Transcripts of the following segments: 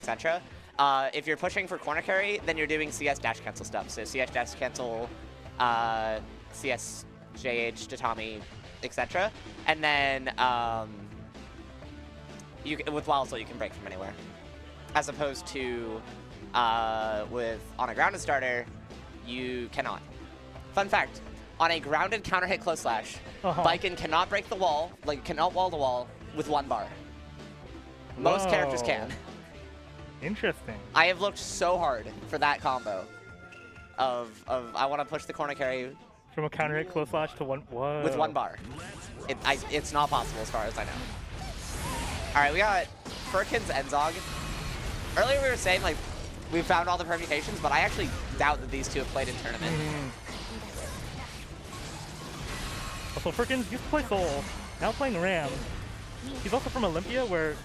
etc. If you're pushing for corner carry, then you're doing CS dash cancel stuff. So CS dash cancel, CS JH, Tatami, etc. And then with Wild Soul you can break from anywhere. As opposed to with on a grounded starter, you cannot. Fun fact, on a grounded counter hit close slash, Baiken cannot break the wall, like cannot wall to wall with 1 bar. Most characters can. Interesting. I have looked so hard for that combo of I want to push the corner carry from a counter hit close slash to 1. Whoa. With 1 bar. It's not possible as far as I know. All right, we got Firkins Enzog. Earlier we were saying like we found all the permutations, but I actually doubt that these two have played in tournament. Also, Firkins used to play Soul, now playing Ram. He's also from Olympia, where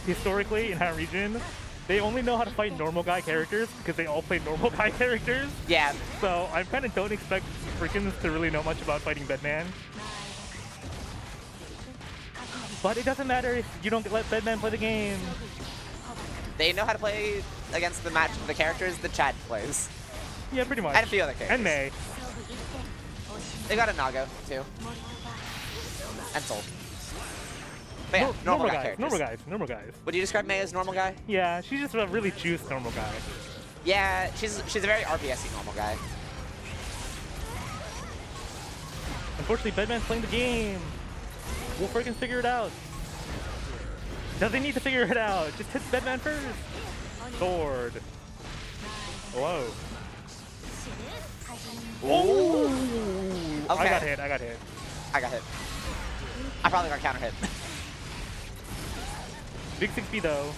historically in that region, they only know how to fight normal guy characters because they all play normal guy characters. Yeah. So I kind of don't expect Firkins to really know much about fighting Bedman. But it doesn't matter if you don't let Bedman play the game. They know how to play against the characters that Chad plays. Yeah, pretty much. And a few other characters. And May. They got a Nago, too. And Soul. But yeah, normal guy characters. Normal guys. Would you describe May as normal guy? Yeah, she's just a really juiced normal guy. Yeah, she's a very RPS-y normal guy. Unfortunately, Bedman's playing the game. Will Firkins figure it out? Does he need to figure it out? Just hit Bedman first. Sword. Whoa. Ooh. Okay. I got hit. I got hit. I probably got counter hit. Big 6B though.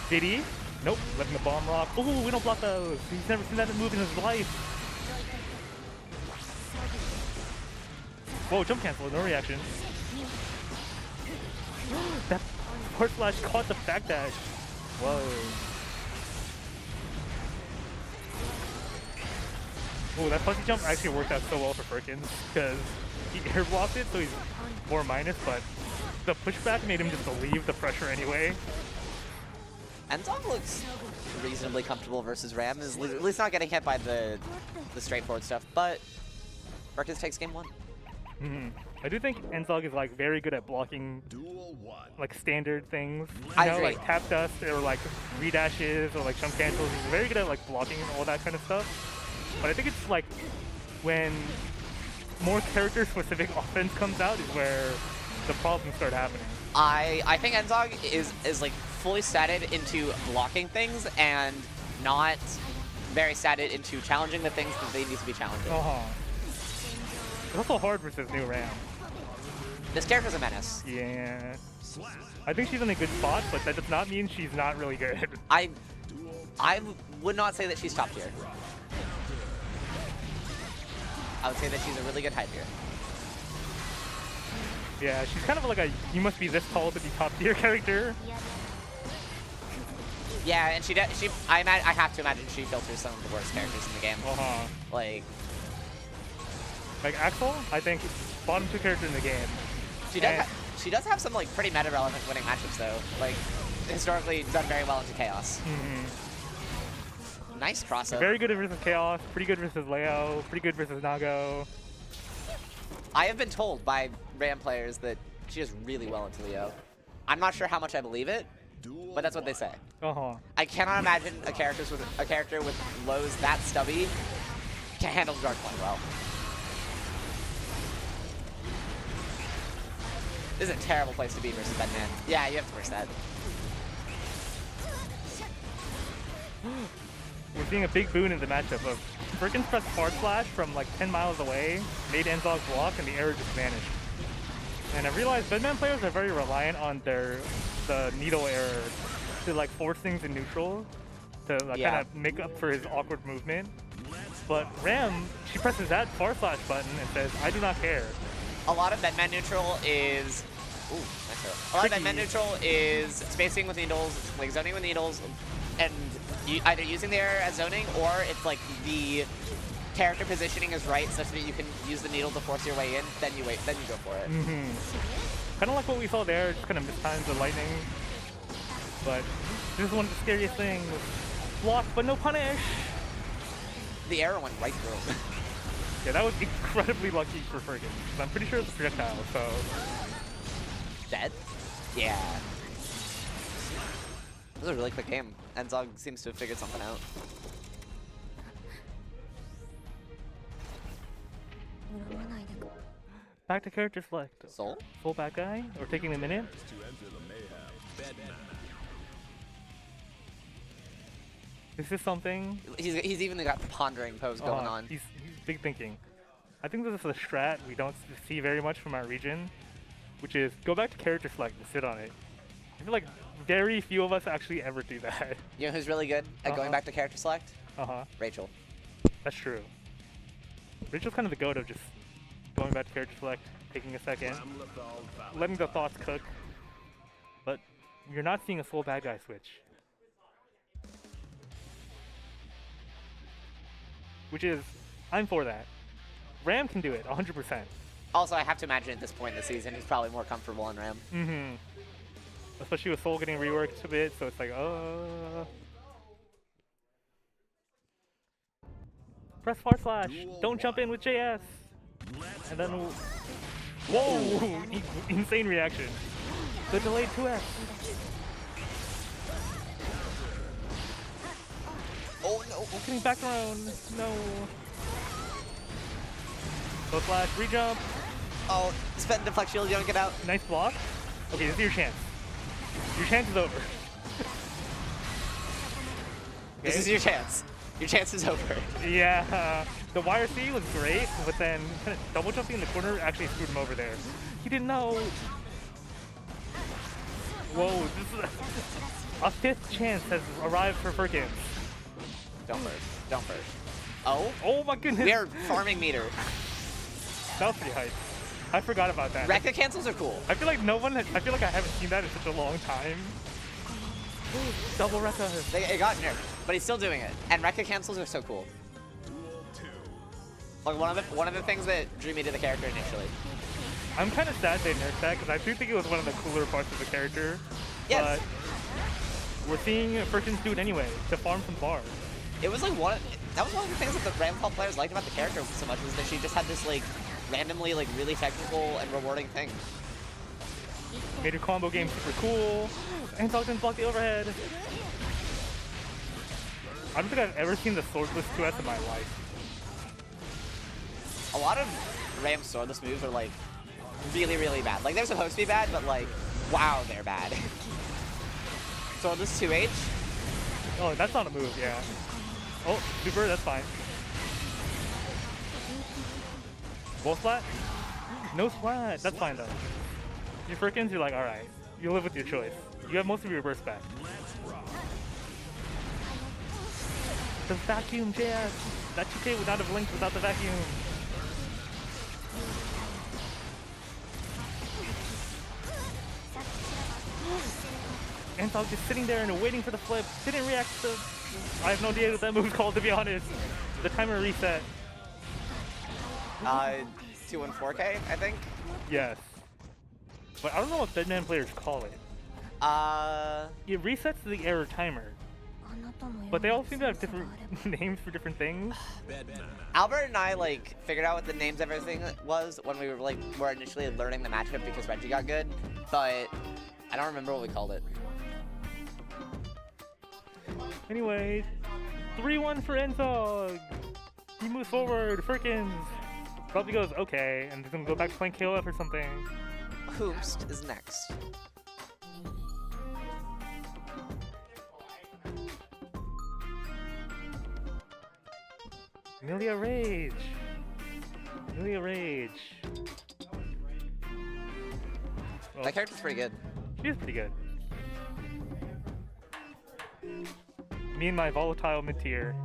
Did he? Nope. Letting the bomb rock. Ooh, we don't block those. He's never seen that move in his life. Whoa, jump cancel, no reaction. That forward slash caught the backdash. Whoa. Oh, that fuzzy jump actually worked out so well for Firkins because he air blocked it, so he's 4 minus, but the pushback made him just believe the pressure anyway. Enzog looks reasonably comfortable versus Ram, is at least not getting hit by the straightforward stuff, but Firkins takes game 1. I do think Enzog is like very good at blocking like standard things. I agree. Like tap dust or like redashes or like jump cancels. He's very good at like blocking all that kind of stuff. But I think it's like when more character specific offense comes out is where the problems start happening. I think Enzog is like fully statted into blocking things and not very statted into challenging the things that they need to be challenging. It's also hard versus new Ram. This character's a menace. Yeah. I think she's in a good spot, but that does not mean she's not really good. I would not say that she's top tier. I would say that she's a really good high tier. Yeah, she's kind of like a you must be this tall to be top tier character. Yeah, and I have to imagine she filters some of the worst characters in the game. Like Axel, I think bottom 2 character in the game. She does have some like pretty meta relevant winning matchups though. Like historically done very well into Chaos. Nice crossover. Very good versus Chaos, pretty good versus Leo, pretty good versus Nago. I have been told by Ram players that she does really well into Leo. I'm not sure how much I believe it, but that's what they say. I cannot imagine a character with lows that stubby can handle guard point well. This is a terrible place to be versus Bedman. Yeah, you have to push that. We're seeing a big boon in the matchup of Firkins pressed forward slash from like 10 miles away, made Enzog block, and the error just vanished. And I realized Bedman players are very reliant on the needle error to like force things in neutral to like, kind of make up for his awkward movement. But Ram, she presses that forward slash button and says, I do not care. A lot of Bedman neutral is... Ooh, nice throw. A lot of Bedman neutral is spacing with needles, like zoning with needles, and either using the error as zoning, or it's like the character positioning is right such that you can use the needle to force your way in, then you go for it. Kind of like what we saw there, just kind of mistimed the lightning. But This is one of the scariest things. Block, but no punish. The arrow went right through him. Yeah, that was incredibly lucky for Firkins. I'm pretty sure it's a projectile, so... Dead? Yeah. This is a really quick game. Enzog seems to have figured something out. Back to character select. Soul? Soul back guy? Or taking a minute? Is this something? He's even got the pondering pose going on. He's big thinking. I think this is a strat we don't see very much from our region, which is go back to character select and sit on it. I feel like very few of us actually ever do that. You know who's really good at going back to character select? Rachel. That's true. Rachel's kind of the goat of just going back to character select, taking a second, letting the thoughts cook. But you're not seeing a soul bad guy switch. Which is, I'm for that. Ram can do it, 100%. Also, I have to imagine at this point in the season, he's probably more comfortable on Ram. Mm-hmm. Especially with Soul getting reworked a bit, so it's like, Press forward slash. Don't jump in with JS. And then, whoa! Insane reaction. The delayed 2S. Oh no! Getting back around. No. Go flash, re-jump. Oh, spend deflect shield, you don't get out. Nice block. Okay, this is your chance. Your chance is over. This is your chance. Your chance is over. Yeah, the YRC was great, but then kind of double jumping in the corner actually screwed him over there. He didn't know. Whoa, this is a fifth chance has arrived for Firkins. Don't burst. Don't burst. Oh? Oh my goodness. We are farming meter. That was pretty hype. I forgot about that. Rekka cancels are cool. I feel like I feel like I haven't seen that in such a long time. Double Rekka. It got nerfed, but he's still doing it. And Rekka cancels are so cool. Like one of the things that drew me to the character initially. I'm kind of sad they nerfed that because I do think it was one of the cooler parts of the character. Yes. But we're seeing Firkins do it anyway to farm some bars. It was like that was one of the things that the Ramlethal players liked about the character so much was that she just had this like randomly like really technical and rewarding thing. Made her combo game super cool. Enzog didn't block the overhead. I don't think I've ever seen the swordless 2S in my life. A lot of Ram's swordless moves are like really, really bad. Like they're supposed to be bad, but like, wow, they're bad. Swordless 2H. Oh, that's not a move, yeah. Oh, super, that's fine. Wall splat? No splat, that's fine though. Your Firkins, you're like, alright, you live with your choice. You have most of your burst back. The vacuum JS! That 2K would not have linked without the vacuum. Enzog just sitting there and waiting for the flip. Didn't react to... I have no idea what that move's called, to be honest. The timer reset. 2 and 4K, I think. Yes. But I don't know what Bedman players call it. It resets the error timer. But they all seem to have different names for different things. Albert and I like figured out what the names of everything was when we were initially learning the matchup because Reggie got good, but I don't remember what we called it. Anyway, 3-1 for Enzog. He moves forward. Firkins probably goes okay, and he's gonna go back to playing KOF or something. Hoomst is next. Amelia Rage. Amelia Rage. Well, That character's pretty good. she is pretty good. Me and my volatile mid-tier.